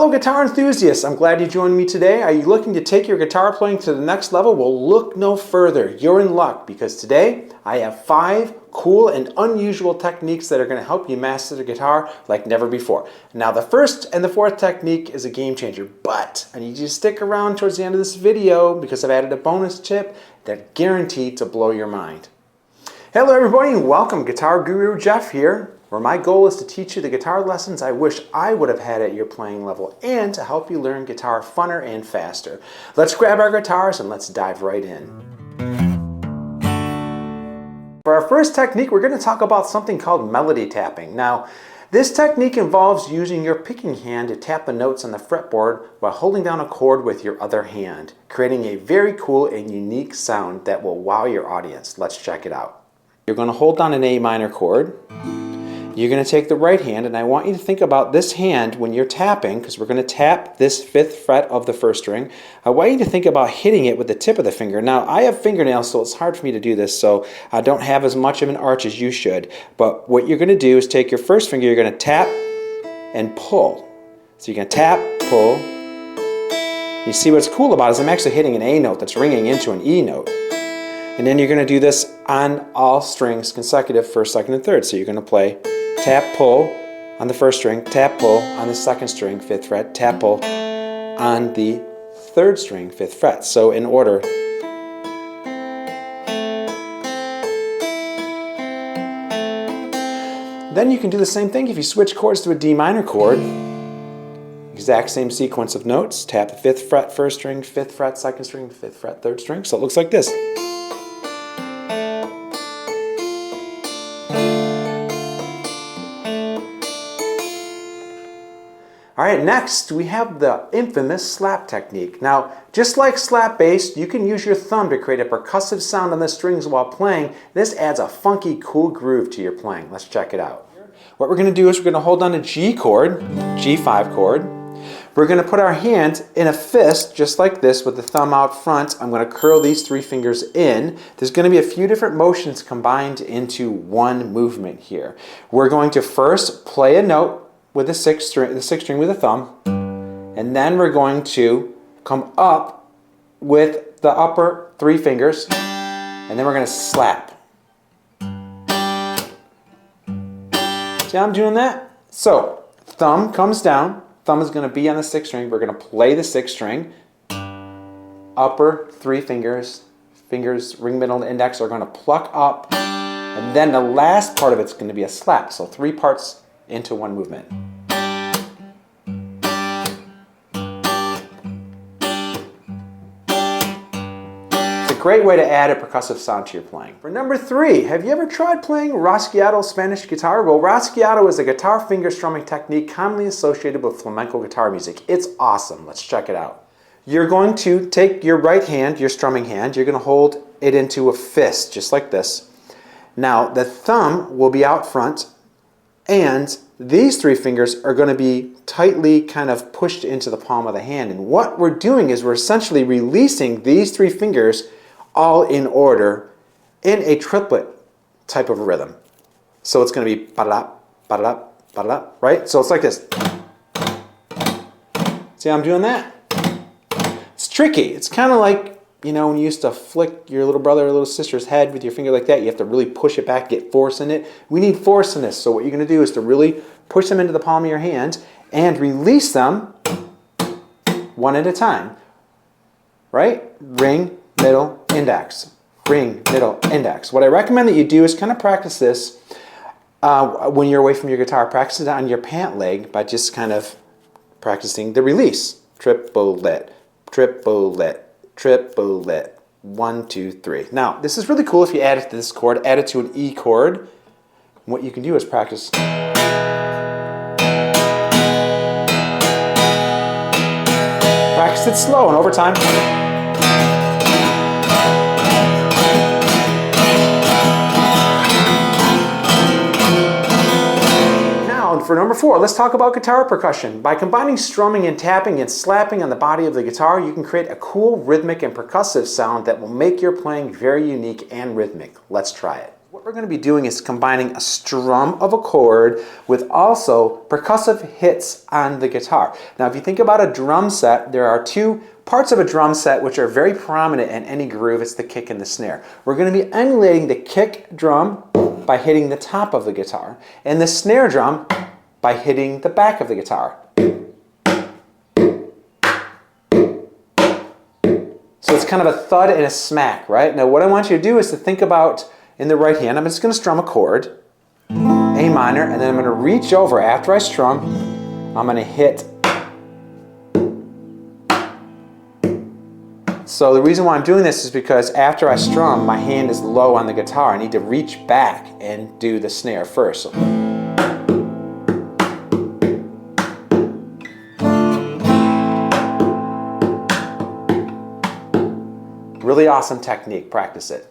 Fellow guitar enthusiasts, I'm glad you joined me today. Are you looking to take your guitar playing to the next level? Well, look no further. You're in luck because today I have 5 cool and unusual techniques that are going to help you master the guitar like never before. Now, the first and the fourth technique is a game changer, but I need you to stick around towards the end of this video because I've added a bonus tip that's guaranteed to blow your mind. Hello everybody and welcome. Guitar Guru Jeff here, where my goal is to teach you the guitar lessons I wish I would have had at your playing level and to help you learn guitar funner and faster. Let's grab our guitars and let's dive right in. For our first technique, we're going to talk about something called melody tapping. Now, this technique involves using your picking hand to tap the notes on the fretboard while holding down a chord with your other hand, creating a very cool and unique sound that will wow your audience. Let's check it out. You're going to hold down an A minor chord. You're going to take the right hand, and I want you to think about this hand when you're tapping, because we're going to tap this 5th fret of the 1st string. I want you to think about hitting it with the tip of the finger. Now, I have fingernails, so it's hard for me to do this, so I don't have as much of an arch as you should. But what you're going to do is take your first finger, you're going to tap and pull. So you're going to tap, pull. You see what's cool about it is I'm actually hitting an A note that's ringing into an E note. And then you're going to do this on all strings consecutive, 1st, 2nd, and 3rd. So you're going to play tap, pull on the 1st string, tap, pull on the 2nd string, 5th fret, tap, pull on the 3rd string, 5th fret. So in order. Then you can do the same thing if you switch chords to a D minor chord. Exact same sequence of notes. Tap the 5th fret, 1st string, 5th fret, 2nd string, 5th fret, 3rd string. So it looks like this. Alright, next we have the infamous slap technique. Now, just like slap bass, you can use your thumb to create a percussive sound on the strings while playing. This adds a funky, cool groove to your playing. Let's check it out. What we're going to do is we're going to hold down a G chord, G5 chord. We're going to put our hand in a fist, just like this, with the thumb out front. I'm going to curl these 3 fingers in. There's going to be a few different motions combined into one movement here. We're going to first play a note with the 6th string with a thumb, and then we're going to come up with the upper 3 fingers, and then we're going to slap. See how I'm doing that? So, thumb comes down, thumb is going to be on the 6th string, we're going to play the 6th string, upper 3 fingers, ring, middle, and index are going to pluck up, and then the last part of it's going to be a slap, so 3 parts into one movement. It's a great way to add a percussive sound to your playing. For number 3, have you ever tried playing Rasato Spanish guitar? Well, Rasato is a guitar finger strumming technique commonly associated with flamenco guitar music. It's awesome. Let's check it out. You're going to take your right hand, your strumming hand, you're going to hold it into a fist, just like this. Now, the thumb will be out front, and these 3 fingers are going to be tightly kind of pushed into the palm of the hand. And what we're doing is we're essentially releasing these 3 fingers all in order in a triplet type of rhythm. So it's going to be ba-da-da, ba-da-da, ba-da-da, right? So it's like this. See how I'm doing that? It's tricky. It's kind of like, you know, when you used to flick your little brother or little sister's head with your finger like that, you have to really push it back, get force in it. We need force in this. So what you're going to do is to really push them into the palm of your hand and release them one at a time. Right? Ring, middle, index. Ring, middle, index. What I recommend that you do is kind of practice this when you're away from your guitar. Practice it on your pant leg by just kind of practicing the release. Triplet, triplet, triplet. 1, 2, 3. Now, this is really cool if you add it to this chord, add it to an E chord. What you can do is practice. Practice it slow and over time. For number 4, let's talk about guitar percussion. By combining strumming and tapping and slapping on the body of the guitar, you can create a cool rhythmic and percussive sound that will make your playing very unique and rhythmic. Let's try it. what we're going to be doing is combining a strum of a chord with also percussive hits on the guitar. Now, if you think about a drum set, there are two parts of a drum set which are very prominent in any groove. It's the kick and the snare. We're going to be emulating the kick drum by hitting the top of the guitar, and the snare drum by hitting the back of the guitar. So it's kind of a thud and a smack, right? Now what I want you to do is to think about in the right hand, I'm just going to strum a chord, A minor, and then I'm going to reach over after I strum, I'm going to hit. So the reason why I'm doing this is because after I strum, my hand is low on the guitar. I need to reach back and do the snare first. So, really awesome technique, practice it.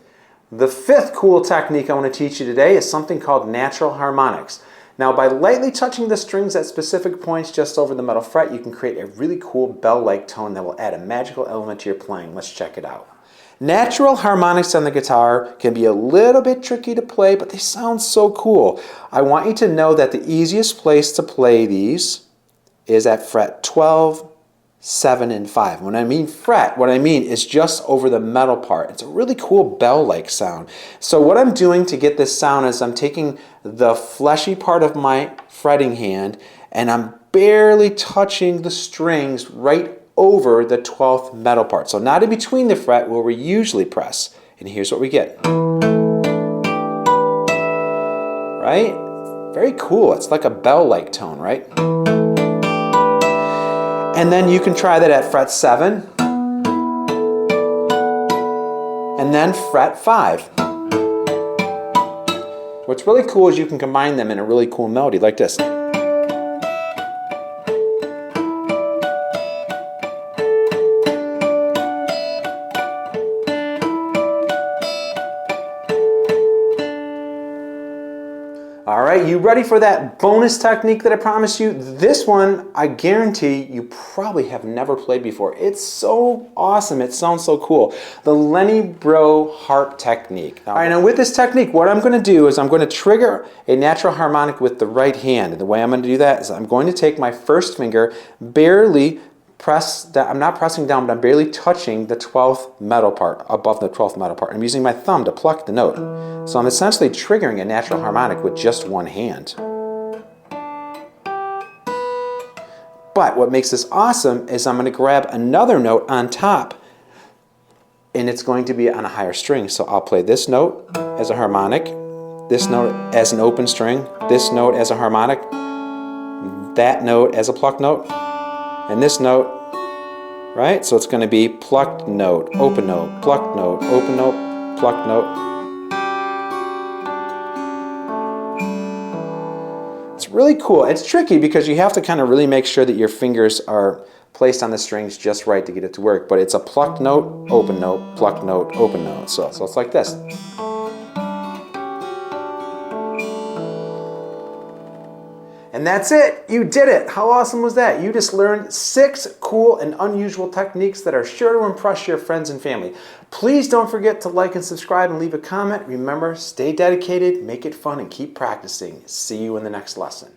The fifth cool technique I want to teach you today is something called natural harmonics. Now, by lightly touching the strings at specific points just over the metal fret, you can create a really cool bell-like tone that will add a magical element to your playing. Let's check it out. Natural harmonics on the guitar can be a little bit tricky to play, but they sound so cool. I want you to know that the easiest place to play these is at fret 12, 7, and 5. When I mean fret, what I mean is just over the metal part. It's a really cool bell-like sound. So what I'm doing to get this sound is I'm taking the fleshy part of my fretting hand and I'm barely touching the strings right over the 12th metal part. So not in between the fret where we usually press. And here's what we get. Right? Very cool. It's like a bell-like tone, right? And then you can try that at fret 7, and then fret 5. What's really cool is you can combine them in a really cool melody like this. All right, you ready for that bonus technique that I promised you? This one, I guarantee you probably have never played before. It's so awesome. It sounds so cool. The Lenny Bro harp technique. All right, now with this technique, what I'm going to do is I'm going to trigger a natural harmonic with the right hand. And the way I'm going to do that is I'm going to take my first finger, barely press down. I'm not pressing down, but I'm barely touching the 12th metal part, above the 12th metal part. I'm using my thumb to pluck the note. So I'm essentially triggering a natural harmonic with just one hand. But what makes this awesome is I'm going to grab another note on top, and it's going to be on a higher string. So I'll play this note as a harmonic, this note as an open string, this note as a harmonic, that note as a plucked note, and this note, right? So it's going to be plucked note, open note, plucked note, open note, plucked note. It's really cool. It's tricky because you have to kind of really make sure that your fingers are placed on the strings just right to get it to work. But it's a plucked note, open note, plucked note, open note. So it's like this. And that's it. You did it. How awesome was that? You just learned 6 cool and unusual techniques that are sure to impress your friends and family. Please don't forget to like and subscribe and leave a comment. Remember, stay dedicated, make it fun, and keep practicing. See you in the next lesson.